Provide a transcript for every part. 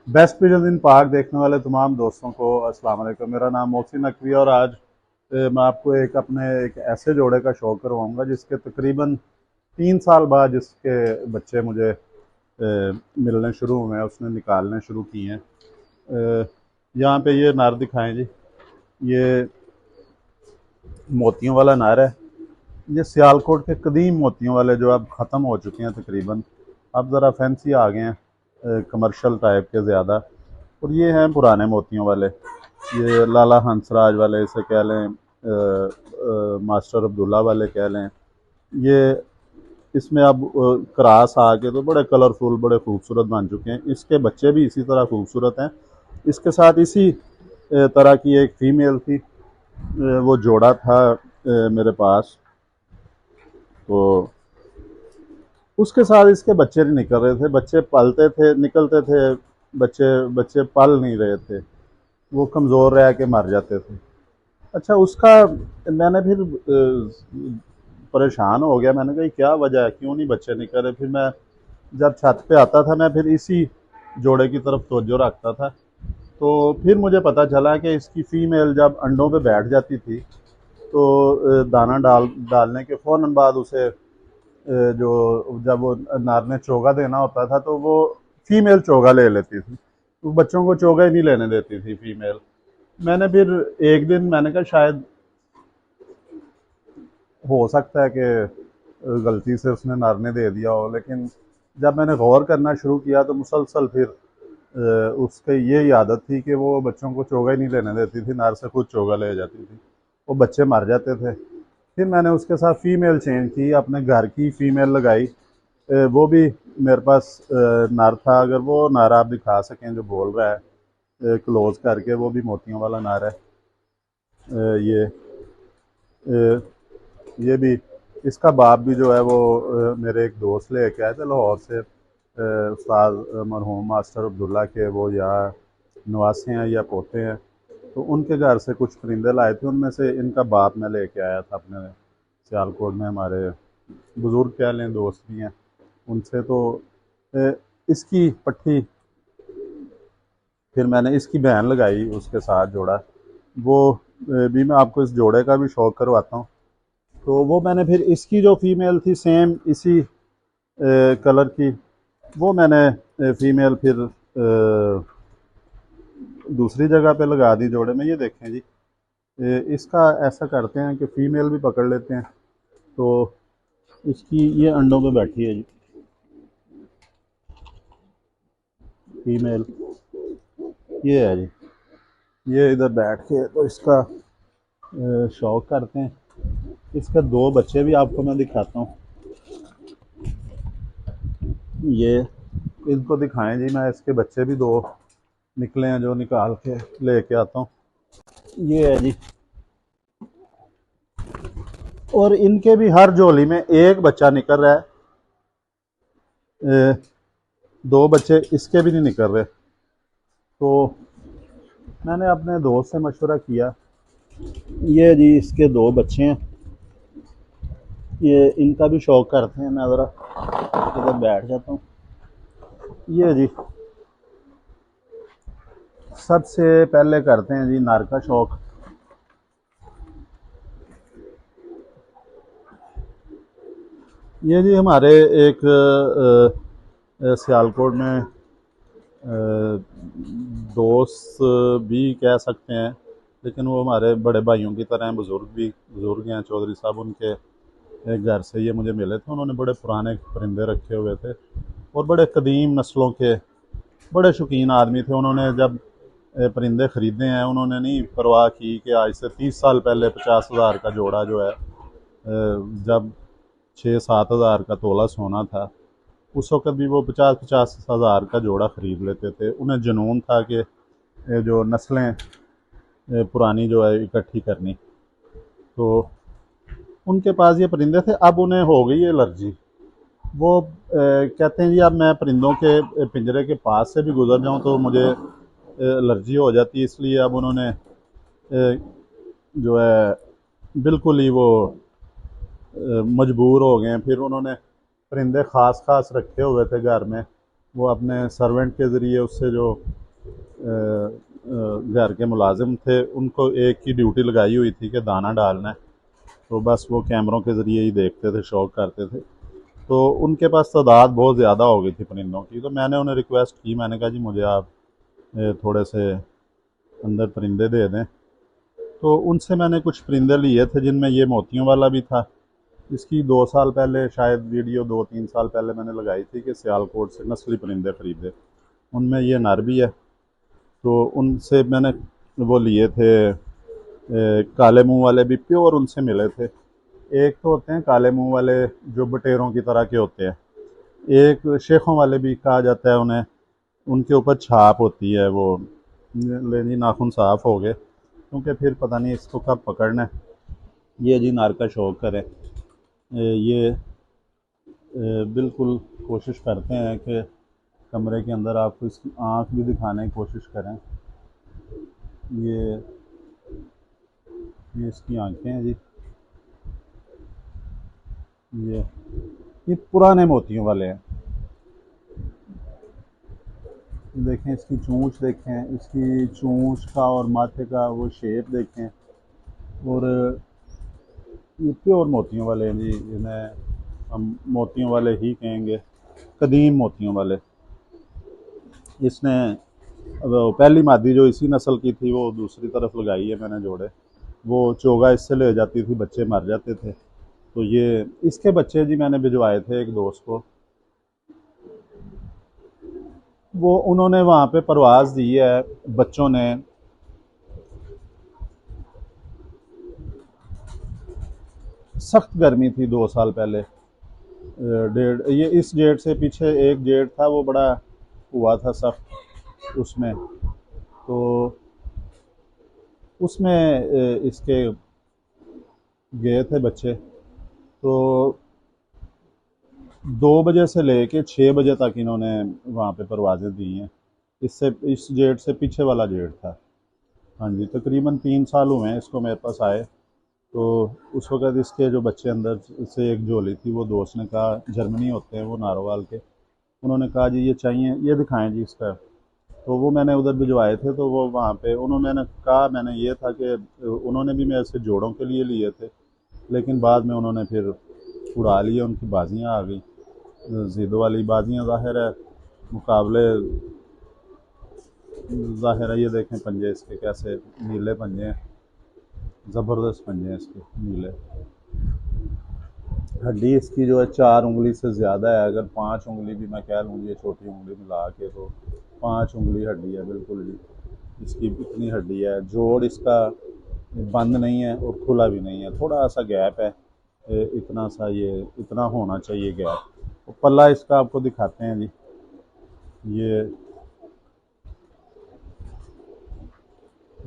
Best pigeon इन park देखने वाले तमाम दोस्तों को अस्सलाम वालेकुम। मेरा नाम मोहसिन नकवी है और आज मैं आपको एक ऐसे जोड़े का शो करवाऊंगा जिसके तकरीबन 3 साल बाद जिसके बच्चे मुझे मिलने शुरू हुए हैं, उसने निकालने शुरू किए हैं। यहाँ पे ये नार दिखाएं जी। ये मोतियों वाला नार है। ये सियालकोट के कदीम मोतियों वाले जो अब ख़त्म हो चुके हैं तकरीबन, अब ज़रा फैंसी आ गए हैं, कमर्शियल टाइप के ज़्यादा। और ये हैं पुराने मोतियों वाले। ये लाला हंसराज वाले इसे कह लें, मास्टर अब्दुल्ला वाले कह लें। ये इसमें अब क्रास आके तो बड़े कलरफुल, बड़े खूबसूरत बन चुके हैं। इसके बच्चे भी इसी तरह खूबसूरत हैं। इसके साथ इसी तरह की एक फ़ीमेल थी, वो जोड़ा था मेरे पास। तो उसके साथ इसके बच्चे नहीं निकल रहे थे, बच्चे पलते थे, निकलते थे, बच्चे बच्चे पल नहीं रहे थे, वो कमज़ोर रह के मर जाते थे। अच्छा, उसका मैंने फिर परेशान हो गया। मैंने कहा क्या वजह है, क्यों नहीं बच्चे निकल रहे। फिर मैं जब छत पे आता था, मैं फिर इसी जोड़े की तरफ तवज्जो रखता था। तो फिर मुझे पता चला कि इसकी फ़ीमेल जब अंडों पे बैठ जाती थी तो दाना डालने के फ़ौरन बाद उसे जो जब वो नार ने चोगा देना होता था तो वो फीमेल चोगा ले लेती थी। तो बच्चों को चोगा ही नहीं लेने देती थी फीमेल। मैंने फिर एक दिन मैंने कहा शायद हो सकता है कि गलती से उसने नार ने दे दिया हो, लेकिन जब मैंने गौर करना शुरू किया तो मुसलसल फिर उसकी यही आदत थी कि वो बच्चों को चोगा ही नहीं लेने देती थी, नार से खुद चोगा ले जाती थी, वो बच्चे मर जाते थे। फिर मैंने उसके साथ फ़ीमेल चेंज की, अपने घर की फ़ीमेल लगाई। वो भी मेरे पास नार था। अगर वो नार आप दिखा सकें जो बोल रहा है, क्लोज करके, वो भी मोतियों वाला नार है। ये ये भी, इसका बाप भी जो है वो मेरे एक दोस्त लेके आए थे लाहौर से, उस्ताद मरहूम मास्टर अब्दुल्ला के वो या नवासे हैं या पोते हैं। तो उनके घर से कुछ परिंदे लाए थे, उनमें से इनका बाप मैं लेके आया था अपने सियालकोट में। हमारे बुज़ुर्ग कह लें, दोस्त भी हैं उनसे। तो अ, इसकी पट्टी फिर मैंने इसकी बहन लगाई उसके साथ जोड़ा। वो भी मैं आपको इस जोड़े का भी शौक करवाता हूँ। तो वो मैंने फिर इसकी जो फीमेल थी सेम इसी कलर की, वो मैंने फीमेल फिर दूसरी जगह पे लगा दी जोड़े में। ये देखें जी, इसका ऐसा करते हैं कि फीमेल भी पकड़ लेते हैं। तो इसकी ये अंडों पे बैठी है जी फीमेल, ये है जी। ये इधर बैठ के तो इसका शौक करते हैं। इसके दो बच्चे भी आपको मैं दिखाता हूँ। ये इनको दिखाएं जी, मैं इसके बच्चे भी दो निकले हैं जो निकाल के लेके आता हूँ। ये है जी। और इनके भी हर झोली में एक बच्चा निकल रहा है, दो बच्चे इसके भी नहीं निकल रहे। तो मैंने अपने दोस्त से मशवरा किया। ये जी इसके दो बच्चे हैं, ये इनका भी शौक करते हैं। मैं ज़रा इधर बैठ जाता हूँ। ये जी सबसे पहले करते हैं जी नर का शौक। ये जी हमारे एक सियालकोट में दोस्त भी कह सकते हैं, लेकिन वो हमारे बड़े भाइयों की तरह हैं, बुज़ुर्ग हैं। चौधरी साहब उनके एक घर से ये मुझे मिले थे। उन्होंने बड़े पुराने परिंदे रखे हुए थे और बड़े कदीम नस्लों के, बड़े शौकीन आदमी थे। उन्होंने जब परिंदे ख़रीदे हैं, उन्होंने नहीं परवाह की कि आज से 30 साल पहले 50,000 का जोड़ा जो है, जब 6-7 हज़ार का तोला सोना था, उस वक़्त भी वो 50-50 हज़ार का जोड़ा ख़रीद लेते थे। उन्हें जुनून था कि जो नस्लें पुरानी जो है इकट्ठी करनी। तो उनके पास ये परिंदे थे। अब उन्हें हो गई एलर्जी। वो कहते हैं जी, अब मैं परिंदों के पिंजरे के पास से भी गुज़र जाऊं तो मुझे एलर्जी हो जाती है। इसलिए अब उन्होंने जो है बिल्कुल ही वो मजबूर हो गए हैं। फिर उन्होंने परिंदे ख़ास ख़ास रखे हुए थे घर में, वो अपने सर्वेंट के ज़रिए उससे जो घर के मुलाजिम थे उनको एक ही ड्यूटी लगाई हुई थी कि दाना डालना है। तो बस वो कैमरों के ज़रिए ही देखते थे, शौक करते थे। तो उनके पास तादाद बहुत ज़्यादा हो गई थी परिंदों की। तो मैंने उन्हें रिक्वेस्ट की, मैंने कहा जी मुझे आप थोड़े से अंदर परिंदे दे दें। तो उनसे मैंने कुछ परिंदे लिए थे जिनमें ये मोतियों वाला भी था। इसकी 2 साल पहले शायद वीडियो, 2-3 साल पहले मैंने लगाई थी कि सियालकोट से नस्ली परिंदे खरीदे, उनमें ये नर भी है। तो उनसे मैंने वो लिए थे, काले मुंह वाले भी प्योर उनसे मिले थे। एक तो होते हैं काले मुंह वाले जो बटेरों की तरह के होते हैं, एक शेखों वाले भी कहा जाता है उन्हें। उनके ऊपर छाप होती है वो, ले जी नाखून साफ हो गए, क्योंकि फिर पता नहीं इसको कब पकड़ना है। ये जी नार का शौक करें, ये बिल्कुल कोशिश करते हैं कि कमरे के अंदर आपको इसकी आँख भी दिखाने की कोशिश करें। ये ये इसकी आंखें हैं जी। ये ये पुराने मोतियों वाले हैं। देखें इसकी चोंच, देखें इसकी चोंच का और माथे का वो शेप देखें। और ये प्योर मोतियों वाले हैं जी, इन्हें हम मोतियों वाले ही कहेंगे, कदीम मोतियों वाले। इसने वो पहली मादी जो इसी नस्ल की थी वो दूसरी तरफ लगाई है मैंने जोड़े। वो चोगा इससे ले जाती थी, बच्चे मर जाते थे। तो ये इसके बच्चे जी मैंने भिजवाए थे एक दोस्त को। वो उन्होंने वहाँ पे परवाज़ दी है बच्चों ने। सख्त गर्मी थी 2 साल पहले। डेढ़ ये इस जेठ से पीछे एक जेठ था वो बड़ा हुआ था सख्त। उसमें तो उसमें इसके गए थे बच्चे। तो 2 बजे से लेके 6 बजे तक इन्होंने वहाँ पे परवाज़ें दी हैं। इससे इस जेठ से पीछे वाला जेठ था। हाँ जी, तकरीबन 3 साल हुए हैं इसको मेरे पास आए। तो उस वक़्त इसके जो बच्चे अंदर से एक झोली थी, वो दोस्त ने कहा, जर्मनी होते हैं वो नारोवाल के, उन्होंने कहा जी ये चाहिए, ये दिखाएं जी इसका। तो वो मैंने उधर भिजवाए थे। तो वो वहाँ पे उन्होंने, मैंने कहा, मैंने ये था कि उन्होंने भी मेरे से जोड़ों के लिए लिए थे, लेकिन बाद में उन्होंने फिर उड़ा लिए, उनकी बाजियाँ आ गई, ज़िद वाली बाजियाँ। ज़ाहिर है मुकाबले, ज़ाहिर है ये देखें पंजे इसके कैसे नीले पंजे हैं, ज़बरदस्त पंजे हैं इसके नीले। हड्डी इसकी जो है 4 उंगली से ज़्यादा है। अगर 5 उंगली भी मैं कह लूँ ये छोटी उंगली मिला के, तो 5 उंगली हड्डी है बिल्कुल जी। इसकी इतनी हड्डी है। जोड़ इसका बंद नहीं है और खुला भी नहीं है, थोड़ा सा गैप है। इतना सा, ये इतना होना चाहिए गैप। और पल्ला इसका आपको दिखाते हैं जी। ये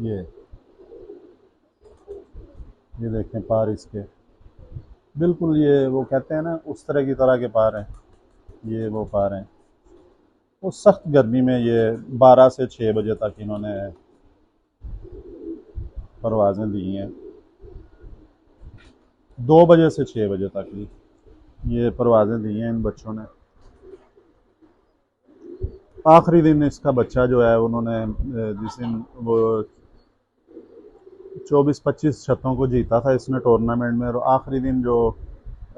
ये ये देखें पार इसके, बिल्कुल ये वो कहते हैं ना उस तरह के पार हैं। ये वो पार हैं। वो सख्त गर्मी में ये 12 से 6 बजे तक इन्होंने परवाज़ें दी हैं। 2 बजे से 6 बजे तक ही ये परवाज़ें दी हैं इन बच्चों ने। आखिरी दिन इसका बच्चा जो है उन्होंने जिस दिन वो 24-25 छतों को जीता था इसने टूर्नामेंट में, और आखिरी दिन जो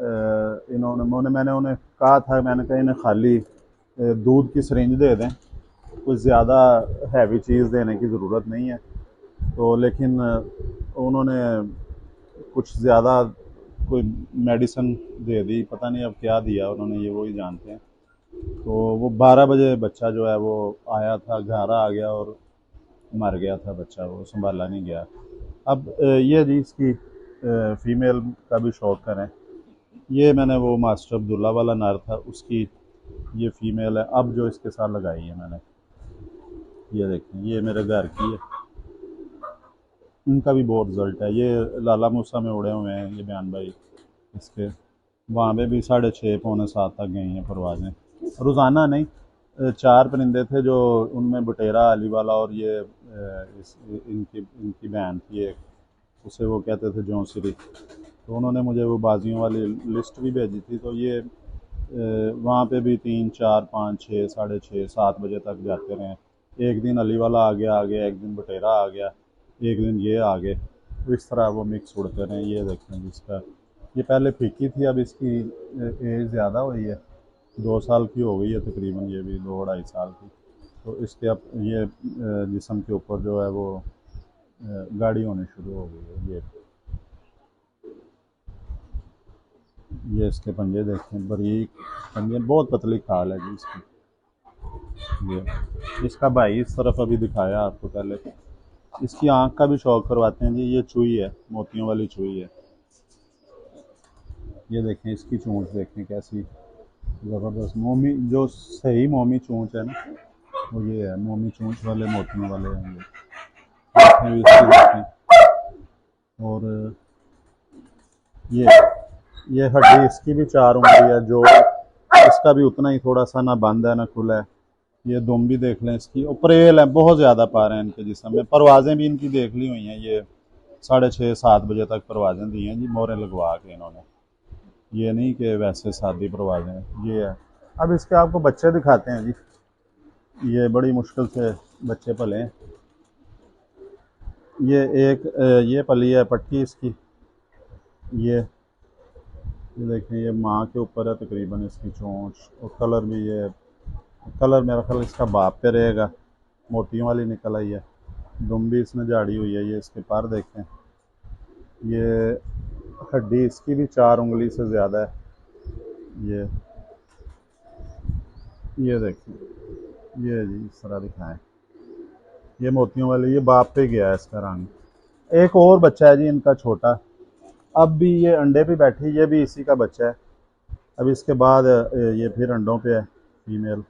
मैंने उन्हें कहा था, मैंने कहा इन्हें खाली दूध की सिरिंज दे दें, कुछ ज़्यादा हैवी चीज़ देने की ज़रूरत नहीं है। तो लेकिन उन्होंने कुछ ज़्यादा कोई मेडिसिन दे दी, पता नहीं अब क्या दिया उन्होंने, ये वो ही जानते हैं। तो वो 12 बजे बच्चा जो है वो आया था, घर आ गया और मर गया था बच्चा, वो संभाला नहीं गया। अब ये जी इसकी फ़ीमेल का भी शौक करें। ये मैंने वो मास्टर अब्दुल्ला वाला नर था उसकी ये फ़ीमेल है अब जो इसके साथ लगाई है मैंने। ये देखें ये मेरे घर की है। इनका भी बहुत रिज़ल्ट है। ये लाला मूसा में उड़े हुए हैं ये बयान भाई इसके। वहाँ पे भी 6:30 पौने 7 तक गई हैं परवाज़ें, रोज़ाना नहीं। 4 परिंदे थे जो, उनमें बटेरा, अली वाला और ये इनकी इनकी बहन थी एक, उसे वो कहते थे जौनसरी। तो उन्होंने मुझे वो बाजियों वाली लिस्ट भी भेजी थी। तो ये वहाँ पे भी 3 4 5 6 साढ़े 6 7 बजे तक जाते रहे। एक दिन अली वाला आ गया, एक दिन बटेरा आ गया, एक दिन ये आ गए। तो इस तरह वो मिक्स उड़ते रहे। ये देखें जिसका ये पहले फीकी थी, अब इसकी एज ज़्यादा हुई है, 2 साल की हो गई है तकरीबन, ये भी 2 ढाई साल की। तो इसके अब ये जिस्म के ऊपर जो है वो गाढ़ी होनी शुरू हो गई है। ये इसके पंजे देखें, बारीक पंजे, बहुत पतली खाल है जी इसकी। ये इसका भाई इस तरफ अभी दिखाया आपको पहले। इसकी आँख का भी शौक करवाते हैं जी। ये चूई है, मोतियों वाली चूई है। ये देखें इसकी चोंच देखें कैसी ज़बरदस्त। मोमी जो सही मोमी चोंच है ना, वो ये है। मोमी चोंच वाले मोतियों वाले हैं ये। आँखें भी इसकी देखें। और ये हड्डी इसकी भी 4 उंगली है, जो इसका भी उतना ही, थोड़ा सा ना बंद है ना खुला है। ये दुम भी देख लें इसकी, और परेल है, बहुत ज़्यादा पार हैं इनके जिस्म में। परवाज़ें भी इनकी देख ली हुई हैं। ये 6:30 7 बजे तक परवाज़ें दी हैं जी, मोहरें लगवा के इन्होंने। ये नहीं कि वैसे सादी परवाज़ें हैं। ये है। अब इसके आपको बच्चे दिखाते हैं जी। ये बड़ी मुश्किल से बच्चे पले हैं। ये एक ये पली है पट्टी इसकी। ये देखें, ये माँ के ऊपर है तकरीबन इसकी चोंच। और कलर भी ये कलर मेरा ख्याल इसका बाप पे रहेगा। मोतियों वाली निकल आई है। दुम भी इसमें झाड़ी हुई है। ये इसके पर देखें, ये हड्डी इसकी भी 4 उंगली से ज़्यादा है। ये देखें, ये जी इस तरह दिखाएं। ये मोतियों वाली, ये बाप पे गया है इसका रंग। एक और बच्चा है जी इनका छोटा, अब भी ये अंडे पे बैठी। ये भी इसी का बच्चा है। अब इसके बाद ये फिर अंडों पे है फीमेल।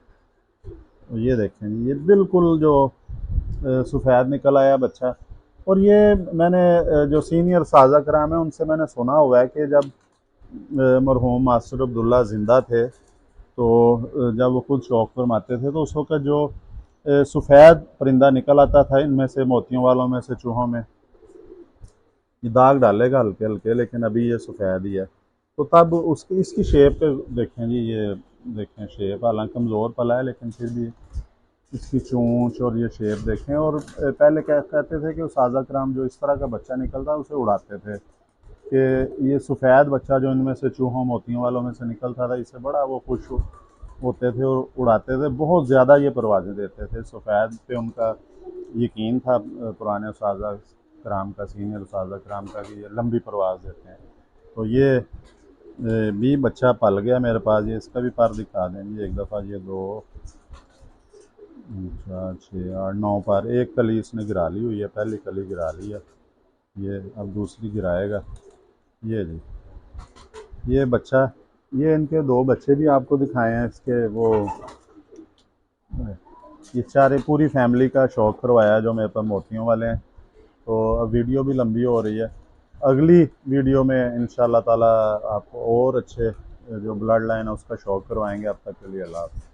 ये देखें जी, ये बिल्कुल जो सफ़ेद निकल आया बच्चा। और ये मैंने जो सीनियर साजा कराम है उनसे मैंने सुना हुआ है कि जब मरहूम मास्टर अब्दुल्ला ज़िंदा थे, तो जब वो खुद शौक़ फरमाते थे, तो उस वक़्त जो सफ़ेद परिंदा निकल आता था इनमें से, मोतियों वालों में से, चूहों में, ये दाग डालेगा हल्के हल्के, लेकिन अभी ये सफ़ेद ही है। तो तब उसकी इसकी शेप पे देखें जी, ये देखें शेप, हालांकि कमज़ोर पला है लेकिन फिर भी इसकी चोंच और ये शेप देखें। और पहले क्या कहते थे कि साजा कराम जो इस तरह का बच्चा निकलता उसे उड़ाते थे, कि ये सफ़ेद बच्चा जो इनमें से चूहों मोतियों वालों में से निकलता था, इससे बड़ा वो खुश होते थे और उड़ाते थे। बहुत ज़्यादा ये परवाज़ें देते थे। सफ़ेद पे उनका यकीन था पुराने साजा कराम का, सीनियर साजा कराम का, कि ये लंबी परवाज़ देते हैं। तो ये भी बच्चा पल गया मेरे पास। ये इसका भी पर दिखा देंगे एक दफ़ा। ये 2 4 6 8 9 पर, एक कली इसने गिरा ली हुई है, पहली कली गिरा ली है। ये अब दूसरी गिराएगा। ये जी, ये बच्चा, ये इनके 2 बच्चे भी आपको दिखाए हैं इसके। वो ये सारे पूरी फैमिली का शौक़ करवाया जो मेरे पास मोतियों वाले हैं। तो अब वीडियो भी लंबी हो रही है। अगली वीडियो में इंशाअल्लाह ताला आपको और अच्छे जो ब्लड लाइन है उसका शौक़ करवाएंगे। अब तक के लिए अल्लाह हाफ़िज़।